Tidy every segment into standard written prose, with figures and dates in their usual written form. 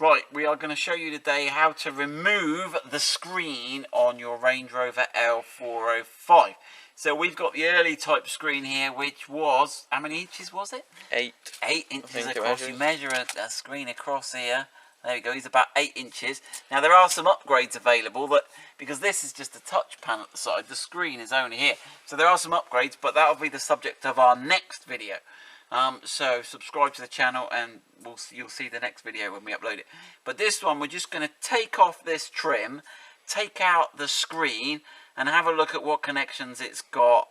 Right, we are going to show you today how to remove the screen on your Range Rover L405. So we've got the early type screen here, which was, how many inches was it? 8. 8 inches across. You measure a screen across here. There we go, he's about 8 inches. Now there are some upgrades available, that because this is just a touch panel at the side, the screen is only here. So there are some upgrades, but that'll be the subject of our next video. So subscribe to the channel and you'll see the next video when we upload it. But this one, we're just going to take off this trim, take out the screen, and have a look at what connections it's got,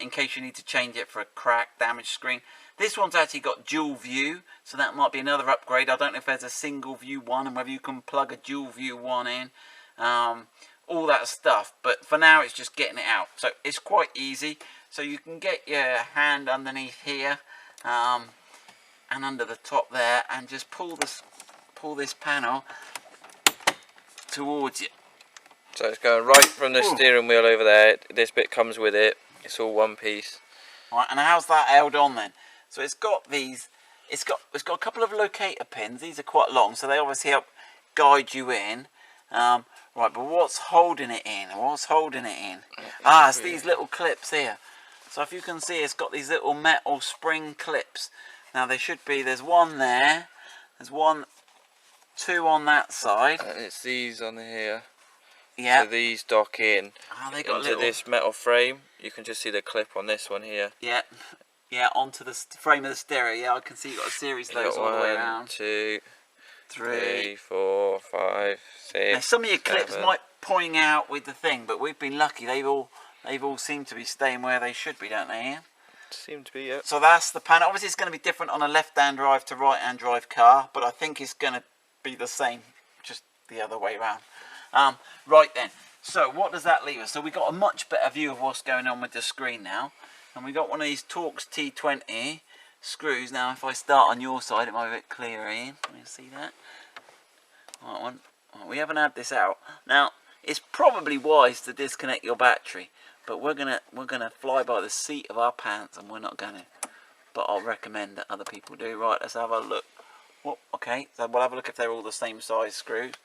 in case you need to change it for a cracked, damaged screen. This one's actually got dual view, so that might be another upgrade. I don't know if there's a single view one and whether you can plug a dual view one in, all that stuff. But for now, it's just getting it out. So it's quite easy. So you can get your hand underneath here and under the top there, and just pull this panel towards you. So it's going right from the steering wheel over there. This bit comes with it. It's all one piece. Right, and how's that held on then? So it's got these. It's got a couple of locator pins. These are quite long, so they obviously help guide you in. Right, but what's holding it in? What's holding it in? It's these little clips here. So if you can see, it's got these little metal spring clips. Now there should be, there's one there, there's two on that side. And it's these on here. Yeah. So these dock in they got into this metal frame. You can just see the clip on this one here. Yeah. Yeah, onto the frame of the stereo. Yeah, I can see you've got a series of those all the way around. 1, 2, 3, 4, 5, 6. Now some of your clips 7. might point out with the thing, but we've been lucky. They've all seemed to be staying where they should be, don't they, Ian? Seem to be, yeah. So that's the panel. Obviously, it's going to be different on a left-hand drive to right-hand drive car, but I think it's going to be the same, just the other way around. Right then. So what does that leave us? So we've got a much better view of what's going on with the screen now, and we've got one of these Torx T20 screws. Now, if I start on your side, it might be a bit clearer, Ian. Can you see that? Right, we haven't had this out. Now, it's probably wise to disconnect your battery, but we're gonna fly by the seat of our pants, and we're not gonna. But I'll recommend that other people do. Right, let's have a look. Well, okay, so we'll have a look if they're all the same size screws.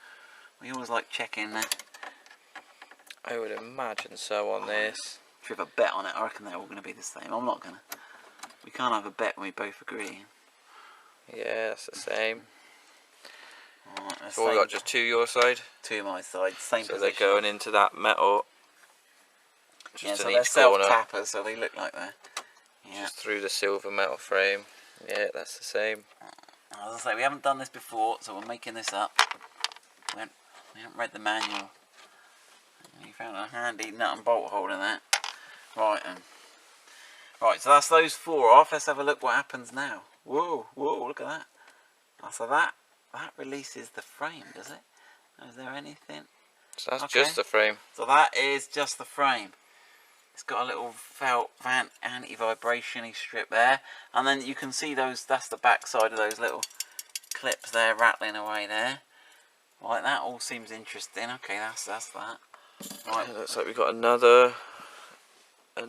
We always like checking that. I would imagine so on this. If you have a bet on it, I reckon they're all gonna be the same. I'm not gonna. We can't have a bet when we both agree. Yeah, that's the same. Right, so we got just 2 your side? 2 my side, same so position. They're going into that metal. Just yeah, so in they're each corner. self-tappers, so they look like that. Yeah. Just through the silver metal frame. Yeah, that's the same. As I say, we haven't done this before, so we're making this up. We haven't read the manual. You found a handy nut and bolt hole in that. Right, right, so that's those 4 off. Let's have a look what happens now. Whoa, whoa, look at that. So that releases the frame, does it? Is there anything? So that's just the frame. So that is just the frame. It's got a little felt anti-vibration-y strip there, and then you can see those. That's the back side of those little clips there, rattling away there. Right, that all seems interesting. Okay, that's that. Right, Yeah, looks like we've got another yeah,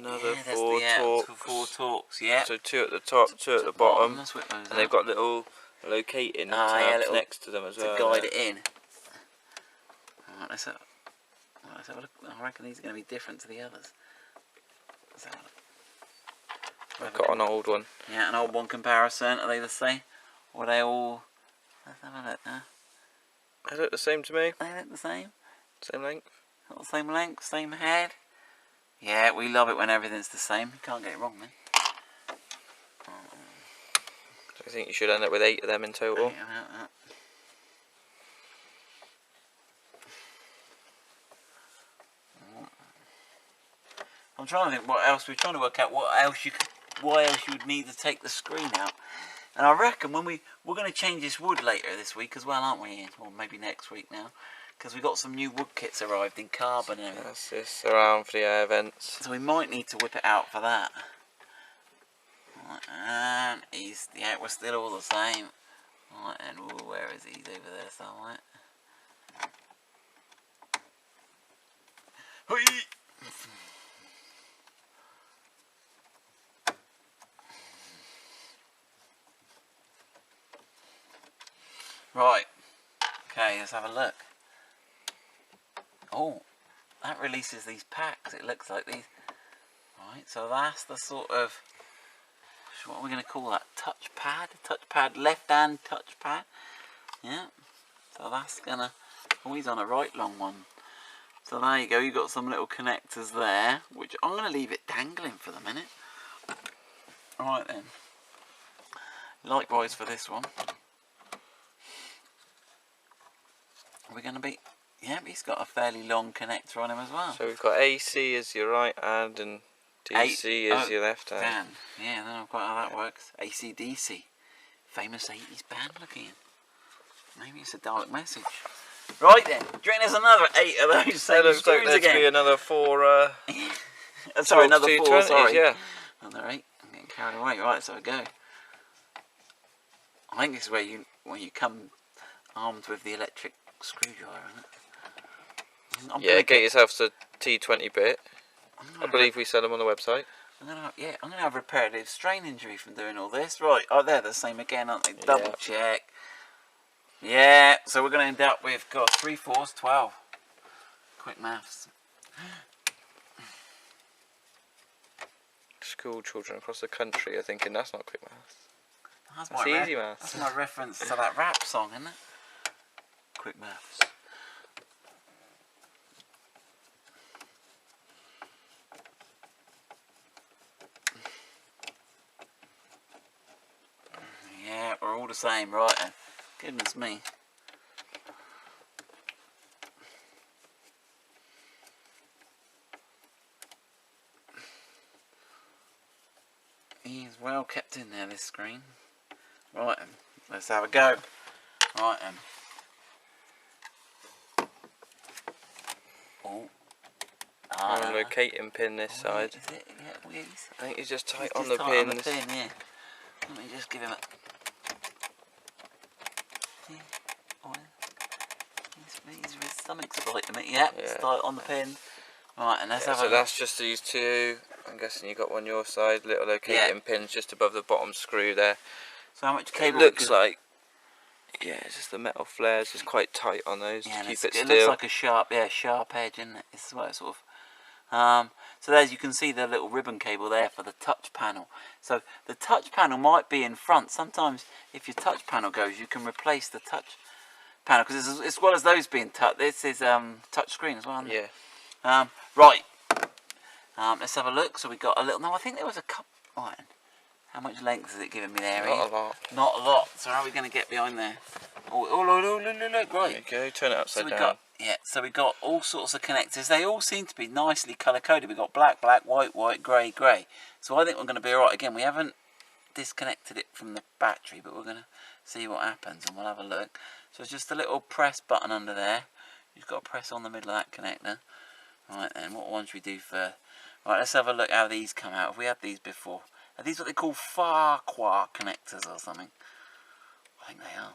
4 Torx. 4 Torx, yeah. So 2 at the top, 2 at the bottom, and they've got little locating tabs next to them as well. To guide it in. Right, let's have a look. I reckon these are going to be different to the others. Let's have a look. I've got an old one. Yeah, an old one comparison. Are they the same? Or are they all... Let's have a look now. They look the same to me. They look the same? Same length. Got the same length, same head. Yeah, we love it when everything's the same. You can't get it wrong then. I think you should end up with 8 of them in total. I'm trying to think what else. We're trying to work out why else you would need to take the screen out. And I reckon we're going to change this wood later this week as well, aren't we, Ian? Or maybe next week now, because we've got some new wood kits arrived in carbon and everything. That's this around for the air vents. So we might need to whip it out for that. Right, and we're still all the same. Right, and where is he? He's over there somewhere. Right, Okay, let's have a look. Oh, that releases these packs. It looks like these. Right, so that's the sort of, what are we going to call that? Touchpad, left-hand touchpad. Yeah. So that's gonna. Oh, he's on a right long one. So there you go. You've got some little connectors there, which I'm going to leave it dangling for the minute. Right then. Likewise for this one. We're going to be. Yeah, he's got a fairly long connector on him as well. So we've got AC as your right hand and DC as your left hand. Dan. Yeah, I don't know quite how that works. AC/DC. Famous 80s band looking. Maybe it's a dark message. Right then, do you reckon there's another 8 of those same looks screws like there's again? be another 4. Sorry, another 4. 220s, Sorry, yeah. Another 8. I'm getting carried away. Right, so we go. I think this is where when you come armed with the electric screwdriver, isn't it? Yeah, get yourself a T20 bit. I believe we sell them on the website. I'm gonna have a reparative strain injury from doing all this. Right, oh, they're the same again, aren't they? Double check. Yeah, so we're going to end up with, 3 4s, 12. Quick maths. School children across the country are thinking that's not quick maths. That's easy maths. That's my reference to that rap song, isn't it? Quick maths. Yeah, we're all the same, right then. Goodness me. He's well kept in there, this screen. Right then, let's have a go. Right then. Oh. I'm locating pin this side. Is it? Yeah, please. I think he's just tight He's on just the tight pins. on the pin, yeah. Let me just give him a... His stomach's biting me. Yep, it's tight on the pin. Right, and let's have a so look. that's just these 2. I'm guessing you got one your side. Little locating pins just above the bottom screw there. So how much cable? It looks like... Yeah, it's just the metal flares. It's quite tight on those to keep it still. It looks like a sharp edge, isn't it? This is what it sort of... so as you can see the little ribbon cable there for the touch panel. So the touch panel might be in front. Sometimes if your touch panel goes, you can replace the touch panel, because as well as those being touch, this is touch screen as well, isn't it? Yeah. Right. Let's have a look. So we got a little... No, I think there was a couple... Right. How much length is it giving me there? Not a lot. Not a lot. So how are we going to get behind there? Oh, look, right. There you go, turn it upside down. So we got all sorts of connectors. They all seem to be nicely colour-coded. We've got black, black, white, white, grey, grey. So I think we're going to be alright. Again, we haven't disconnected it from the battery, but we're going to see what happens and we'll have a look. So it's just a little press button under there. You've got to press on the middle of that connector. Right then, what one should we do first? Right, let's have a look how these come out. Have we had these before? Are these what they call Farquhar connectors or something? I think they are.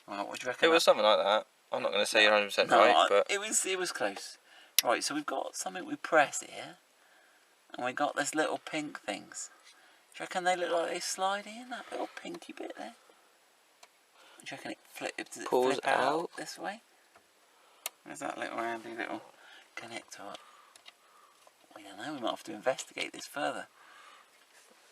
Right, what do you reckon? It was something like that. I'm not going to say you're 100% right, but... It was close. Right, so we've got something we press here. And we got this little pink things. Do you reckon they look like they slide in, that little pinky bit there? Do you reckon does it Pulls flip out this way? Where's that little handy little connector? We don't know, we might have to investigate this further.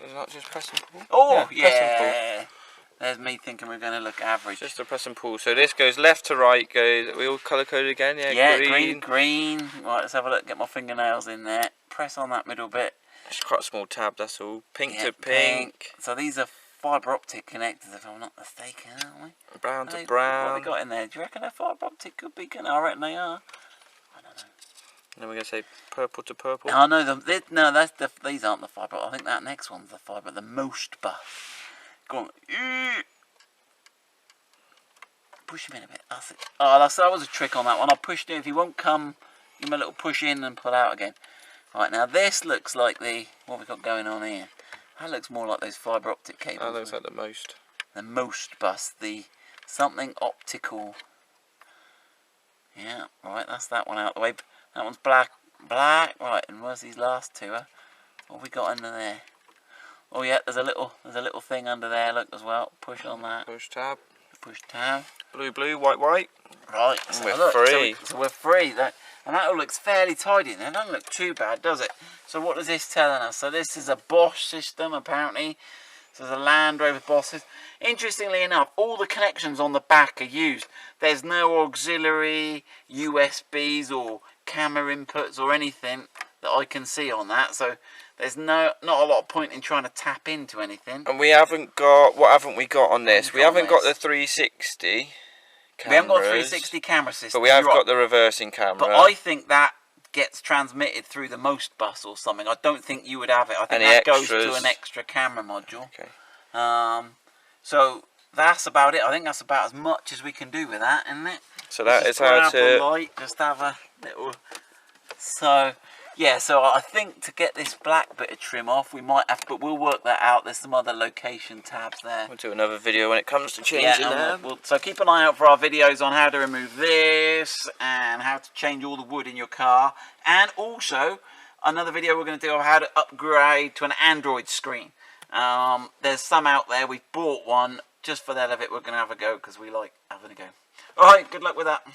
Is it not just press and pull? Oh, yeah! Press and pull. There's me thinking we're going to look average. Just a press and pull. So this goes left to right, are we all colour coded again? Yeah, green. Right, let's have a look, get my fingernails in there. Press on that middle bit. It's quite a small tab, that's all. Pink to pink. So these are fibre optic connectors, if I'm not mistaken, aren't we? Brown to brown. What have we got in there? Do you reckon they're fibre optic? Could be, I reckon they are. I don't know. And then we're going to say purple to purple. Oh, no, these aren't the fibre. I think that next one's the fibre, the most buff. Go on. Push him in a bit. That's it. Oh, that was a trick on that one. I pushed him. If he won't come, give him a little push in and pull out again. Right, now this looks like what we've got going on here. That looks more like those fibre optic cables. That looks like the most. The most bus. The something optical. Yeah, right, that's that one out the way. That one's black. Right, and where's these last two? What have we got under there? Oh yeah, there's a little thing under there, look, as well. Push on that. Push tab. Push tab. Blue, blue, white, white. Right, And so we're look, free. So we're free. And that all looks fairly tidy. Now, it doesn't look too bad, does it? So what is this telling us? So this is a Bosch system, apparently. So there's a Land Rover Bosch. Interestingly enough, all the connections on the back are used. There's no auxiliary USBs or camera inputs or anything that I can see on that. So there's not a lot of point in trying to tap into anything. And we haven't got, what haven't we got on this? We haven't got the 360 cameras. We haven't got a 360 camera system. But we have got the reversing camera. But I think that gets transmitted through the Most bus or something. I don't think you would have it. I think that goes to an extra camera module. Okay. So that's about it. I think that's about as much as we can do with that, isn't it? So that is how to... light, just have a little... So, yeah, so I think to get this black bit of trim off, we might have... But we'll work that out. There's some other location tabs there. We'll do another video when it comes to changing that. So keep an eye out for our videos on how to remove this and how to change all the wood in your car. And also, another video we're going to do of how to upgrade to an Android screen. There's some out there. We've bought one just for that of it. We're going to have a go because we like having a go. Alright, good luck with that.